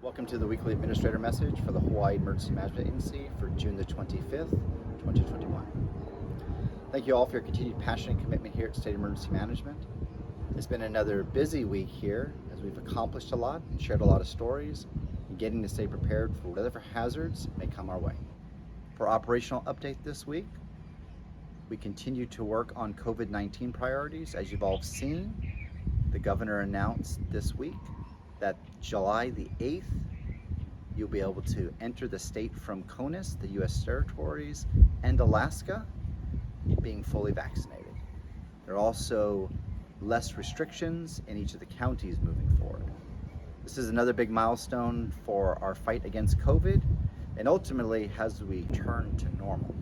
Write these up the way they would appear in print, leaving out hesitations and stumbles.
Welcome to the weekly administrator message for the Hawaii Emergency Management Agency for June the 25th, 2021. Thank you all for your continued passion and commitment here at State Emergency Management. It's been another busy week here as we've accomplished a lot and shared a lot of stories and getting to stay prepared for whatever hazards may come our way. For operational update this week, we continue to work on COVID-19 priorities. As you've all seen, the governor announced this week that July the 8th, you'll be able to enter the state from CONUS, the U.S. territories, and Alaska, being fully vaccinated. There are also less restrictions in each of the counties moving forward. This is another big milestone for our fight against COVID, and ultimately as we turn to normal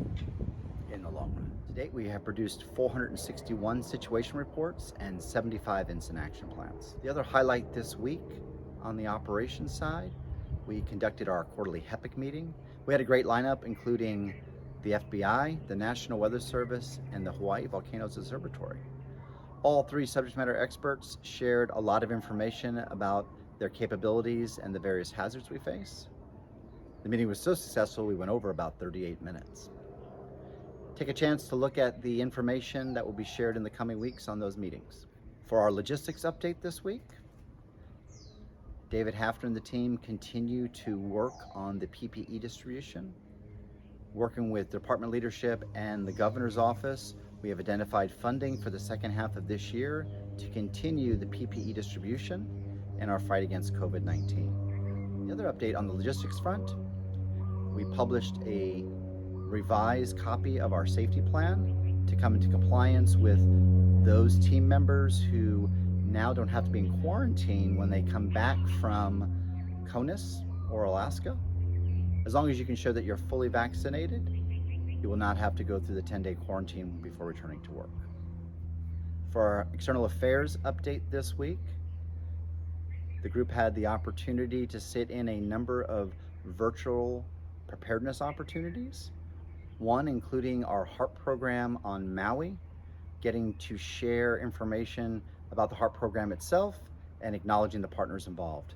in the long run. To date, we have produced 461 situation reports and 75 incident action plans. The other highlight this week on the operations side, we conducted our quarterly HEPIC meeting. We had a great lineup, including the FBI, the National Weather Service, and the Hawaii Volcanoes Observatory. All three subject matter experts shared a lot of information about their capabilities and the various hazards we face. The meeting was so successful, we went over about 38 minutes. Take a chance to look at the information that will be shared in the coming weeks on those meetings. For our logistics update this week, David Hafner and the team continue to work on the PPE distribution. Working with department leadership and the governor's office, we have identified funding for the second half of this year to continue the PPE distribution and our fight against COVID-19. The other update on the logistics front, we published a revised copy of our safety plan to come into compliance with those team members who now don't have to be in quarantine when they come back from CONUS or Alaska. As long as you can show that you're fully vaccinated, you will not have to go through the 10-day quarantine before returning to work. For our external affairs update this week, the group had the opportunity to sit in a number of virtual preparedness opportunities. One including our HARP program on Maui, getting to share information about the HARP program itself and acknowledging the partners involved.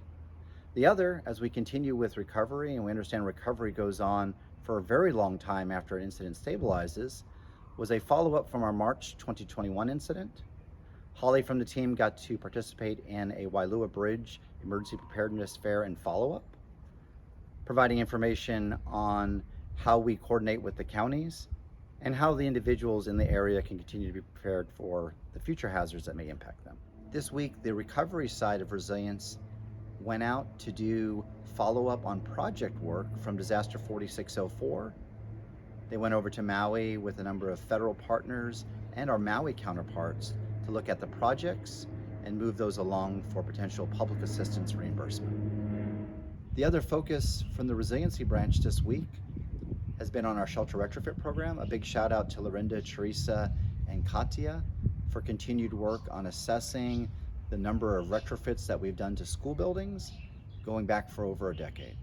The other, as we continue with recovery, and we understand recovery goes on for a very long time after an incident stabilizes, was a follow-up from our March 2021 incident. Holly from the team got to participate in a Wailua Bridge emergency preparedness fair and follow-up, providing information on how we coordinate with the counties and how the individuals in the area can continue to be prepared for the future hazards that may impact them. This week, the recovery side of resilience went out to do follow-up on project work from Disaster 4604. They went over to Maui with a number of federal partners and our Maui counterparts to look at the projects and move those along for potential public assistance reimbursement. The other focus from the resiliency branch this week has been on our shelter retrofit program. A big shout out to Lorinda, Teresa, and Katia for continued work on assessing the number of retrofits that we've done to school buildings going back for over a decade.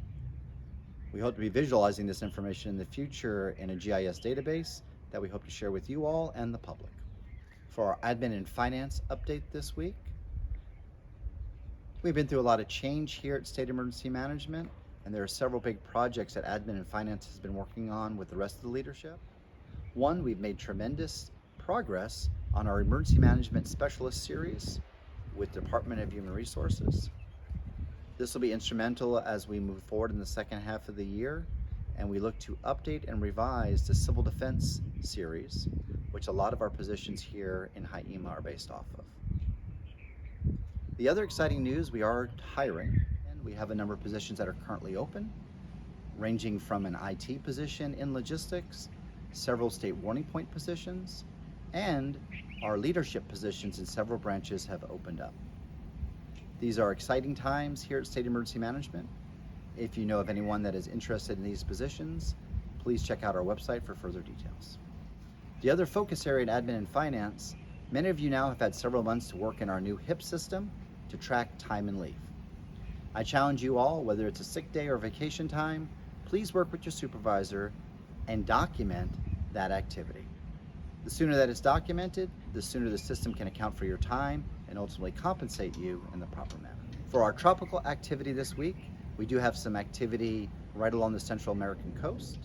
We hope to be visualizing this information in the future in a GIS database that we hope to share with you all and the public. For our admin and finance update this week, we've been through a lot of change here at State Emergency Management, and there are several big projects that admin and finance has been working on with the rest of the leadership. One, we've made tremendous progress on our emergency management specialist series with Department of Human Resources. This will be instrumental as we move forward in the second half of the year, and we look to update and revise the civil defense series, which a lot of our positions here in Haima are based off of. The other exciting news, we are hiring. We have a number of positions that are currently open, ranging from an IT position in logistics, several state warning point positions, and our leadership positions in several branches have opened up. These are exciting times here at State Emergency Management. If you know of anyone that is interested in these positions, please check out our website for further details. The other focus area in admin and finance, many of you now have had several months to work in our new HIP system to track time and leave. I challenge you all, whether it's a sick day or vacation time, please work with your supervisor and document that activity. The sooner that it's documented, the sooner the system can account for your time and ultimately compensate you in the proper manner. For our tropical activity this week, We do have some activity right along the Central American coast.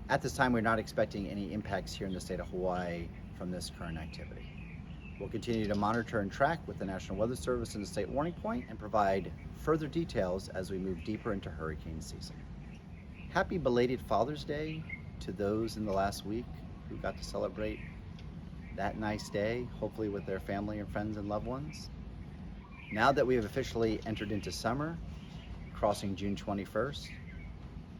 At this time, we're not expecting any impacts here in the state of Hawaii from this current activity. We'll continue to monitor and track with the National Weather Service and the State Warning Point and provide further details as we move deeper into hurricane season. Happy belated Father's Day to those in the last week who got to celebrate that nice day, hopefully with their family and friends and loved ones. Now that we have officially entered into summer, crossing June 21st,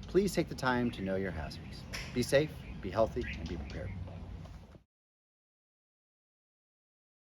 please take the time to know your hazards. Be safe, be healthy, and be prepared.